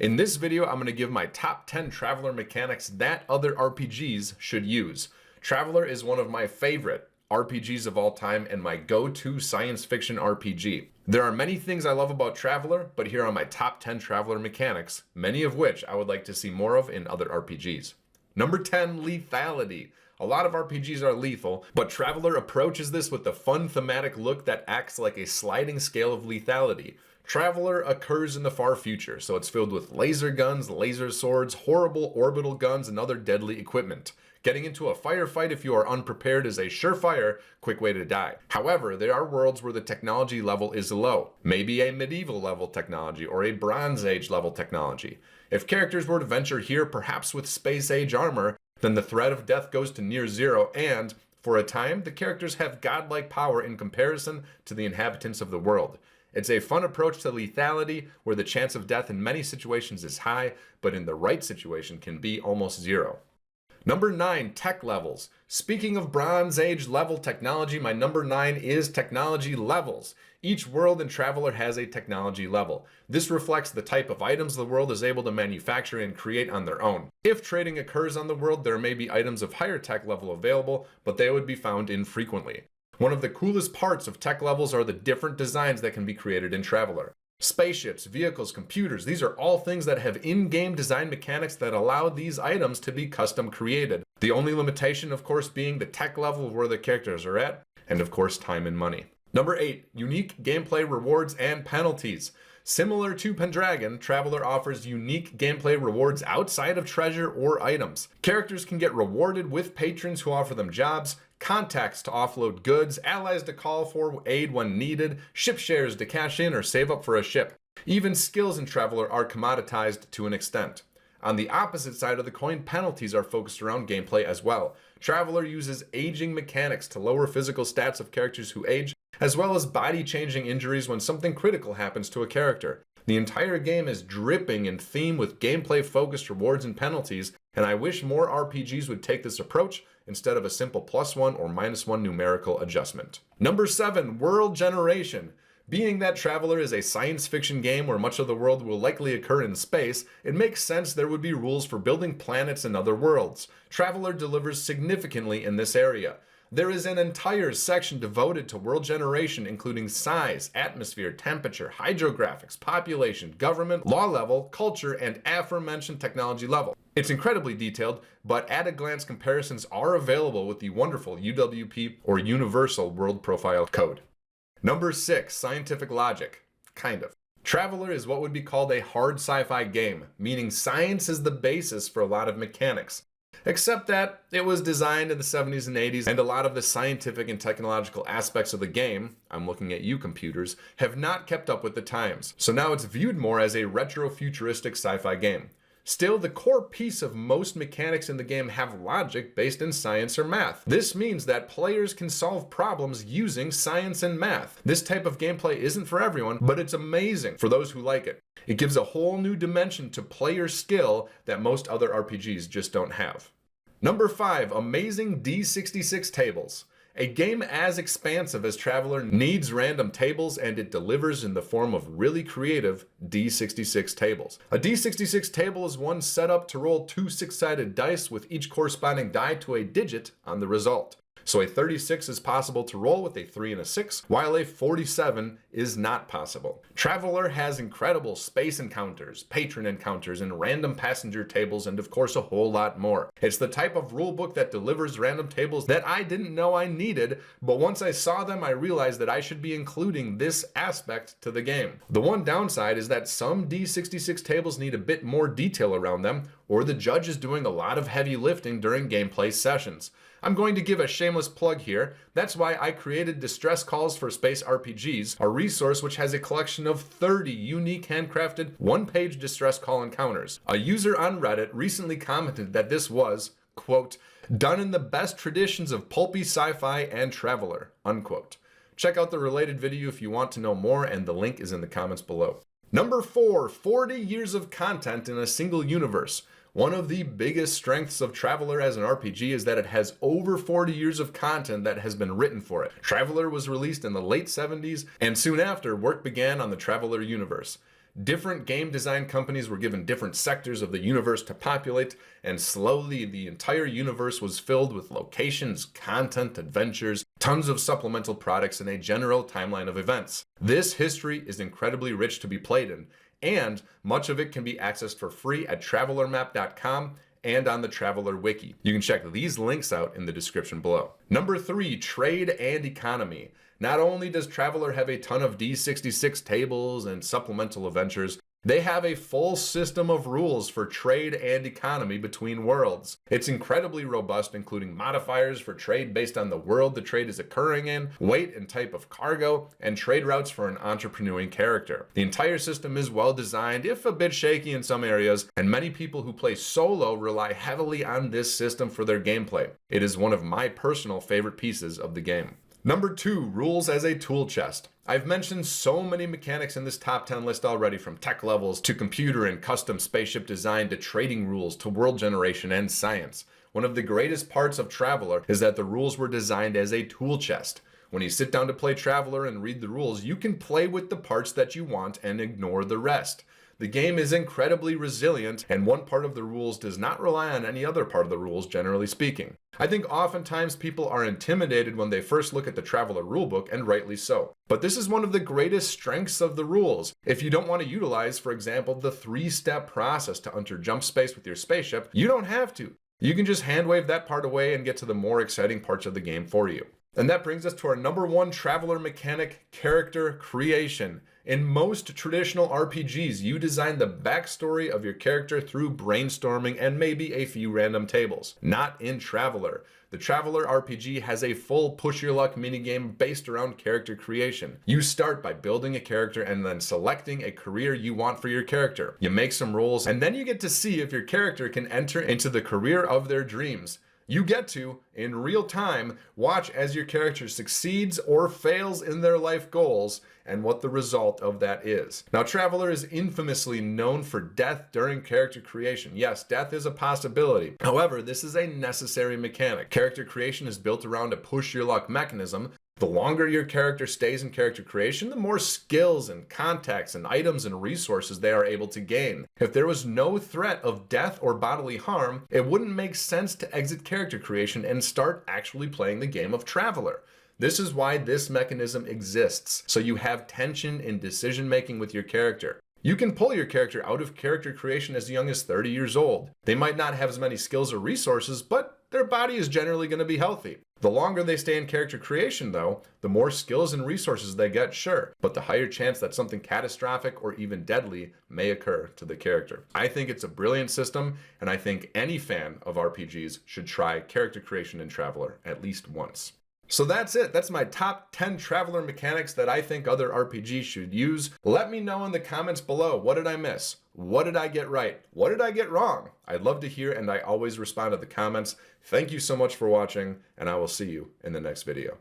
In this video, I'm going to give my top 10 Traveler mechanics that other RPGs should use. Traveler is one of my favorite RPGs of all time and my go-to science fiction RPG. There are many things I love about Traveler, but here are my top 10 Traveler mechanics, many of which I would like to see more of in other RPGs. Number 10, lethality. A lot of RPGs are lethal, but Traveler approaches this with the fun thematic look that acts like a sliding scale of lethality. Traveler occurs in the far future, so it's filled with laser guns, laser swords, horrible orbital guns, and other deadly equipment. Getting into a firefight if you are unprepared is a surefire, quick way to die. However, there are worlds where the technology level is low. Maybe a medieval level technology or a Bronze Age level technology. If characters were to venture here, perhaps with space age armor, then the threat of death goes to near zero and, for a time, the characters have godlike power in comparison to the inhabitants of the world. It's a fun approach to lethality where the chance of death in many situations is high, but in the right situation can be almost zero. Number 9, tech levels. Speaking of Bronze Age level technology, my number 9 is technology levels. Each world in Traveler has a technology level. This reflects the type of items the world is able to manufacture and create on their own. If trading occurs on the world, there may be items of higher tech level available, but they would be found infrequently. One of the coolest parts of tech levels are the different designs that can be created in Traveler. Spaceships, vehicles, computers, these are all things that have in-game design mechanics that allow these items to be custom created. The only limitation, of course, being the tech level of where the characters are at, and of course, time and money. Number 8, unique gameplay rewards and penalties. Similar to Pendragon, Traveler offers unique gameplay rewards outside of treasure or items. Characters can get rewarded with patrons who offer them jobs, contacts to offload goods, allies to call for aid when needed, ship shares to cash in or save up for a ship. Even skills in Traveler are commoditized to an extent. On the opposite side of the coin, penalties are focused around gameplay as well. Traveler uses aging mechanics to lower physical stats of characters who age, as well as body-changing injuries when something critical happens to a character. The entire game is dripping in theme with gameplay-focused rewards and penalties, and I wish more RPGs would take this approach instead of a simple +1 or -1 numerical adjustment. Number 7, world generation. Being that Traveler is a science fiction game where much of the world will likely occur in space, it makes sense there would be rules for building planets and other worlds. Traveler delivers significantly in this area. There is an entire section devoted to world generation, including size, atmosphere, temperature, hydrographics, population, government, law level, culture, and aforementioned technology level. It's incredibly detailed, but at-a-glance comparisons are available with the wonderful UWP or Universal World Profile Code. Number 6, scientific logic. Kind of. Traveler is what would be called a hard sci-fi game, meaning science is the basis for a lot of mechanics. Except that it was designed in the 70s and 80s, and a lot of the scientific and technological aspects of the game, I'm looking at you computers, have not kept up with the times. So now it's viewed more as a retro-futuristic sci-fi game. Still, the core piece of most mechanics in the game have logic based in science or math. This means that players can solve problems using science and math. This type of gameplay isn't for everyone, but it's amazing for those who like it. It gives a whole new dimension to player skill that most other RPGs just don't have. Number 5, amazing D66 tables. A game as expansive as Traveler needs random tables, and it delivers in the form of really creative D66 tables. A D66 table is one set up to roll 2 6-sided dice with each corresponding die to a digit on the result. So a 36 is possible to roll with a 3 and a 6, while a 47 is not possible. Traveler has incredible space encounters, patron encounters, and random passenger tables, and of course a whole lot more. It's the type of rulebook that delivers random tables that I didn't know I needed, but once I saw them I realized that I should be including this aspect to the game. The one downside is that some D66 tables need a bit more detail around them, or the judge is doing a lot of heavy lifting during gameplay sessions. I'm going to give a shameless plug here. That's why I created Distress Calls for Space RPGs, a resource which has a collection of 30 unique handcrafted one-page distress call encounters. A user on Reddit recently commented that this was, quote, done in the best traditions of pulpy sci-fi and Traveler, unquote. Check out the related video if you want to know more, and the link is in the comments below. Number 4, 40 years of content in a single universe. One of the biggest strengths of Traveler as an RPG is that it has over 40 years of content that has been written for it. Traveler was released in the late 70s, and soon after, work began on the Traveler universe. Different game design companies were given different sectors of the universe to populate, and slowly the entire universe was filled with locations, content, adventures, tons of supplemental products, and a general timeline of events. This history is incredibly rich to be played in, and much of it can be accessed for free at travelermap.com and on the Traveler Wiki. You can check these links out in the description below. Number 3, trade and economy. Not only does Traveler have a ton of D66 tables and supplemental adventures, they have a full system of rules for trade and economy between worlds. It's incredibly robust, including modifiers for trade based on the world the trade is occurring in, weight and type of cargo, and trade routes for an entrepreneuring character. The entire system is well designed, if a bit shaky in some areas, and many people who play solo rely heavily on this system for their gameplay. It is one of my personal favorite pieces of the game. Number 2, rules as a tool chest. I've mentioned so many mechanics in this top 10 list already, from tech levels to computer and custom spaceship design to trading rules to world generation and science. One of the greatest parts of Traveler is that the rules were designed as a tool chest. When you sit down to play Traveler and read the rules, you can play with the parts that you want and ignore the rest. The game is incredibly resilient, and one part of the rules does not rely on any other part of the rules, generally speaking. I think oftentimes people are intimidated when they first look at the Traveler rulebook, and rightly so. But this is one of the greatest strengths of the rules. If you don't want to utilize, for example, the 3-step process to enter jump space with your spaceship, you don't have to. You can just hand wave that part away and get to the more exciting parts of the game for you. And that brings us to our number 1 Traveler mechanic, character creation. In most traditional RPGs, you design the backstory of your character through brainstorming and maybe a few random tables. Not in Traveler. The Traveler RPG has a full push your luck minigame based around character creation. You start by building a character and then selecting a career you want for your character. You make some rolls, and then you get to see if your character can enter into the career of their dreams. You get to, in real time, watch as your character succeeds or fails in their life goals and what the result of that is. Now, Traveler is infamously known for death during character creation. Yes, death is a possibility. However, this is a necessary mechanic. Character creation is built around a push your luck mechanism. The longer your character stays in character creation, the more skills and contacts and items and resources they are able to gain. If there was no threat of death or bodily harm, it wouldn't make sense to exit character creation and start actually playing the game of Traveler. This is why this mechanism exists, so you have tension in decision making with your character. You can pull your character out of character creation as young as 30 years old. They might not have as many skills or resources, but their body is generally going to be healthy. The longer they stay in character creation, though, the more skills and resources they get, sure, but the higher chance that something catastrophic or even deadly may occur to the character. I think it's a brilliant system, and I think any fan of RPGs should try character creation in Traveler at least once. So that's it. That's my top 10 Traveler mechanics that I think other RPGs should use. Let me know in the comments below. What did I miss? What did I get right? What did I get wrong? I'd love to hear, and I always respond to the comments. Thank you so much for watching, and I will see you in the next video.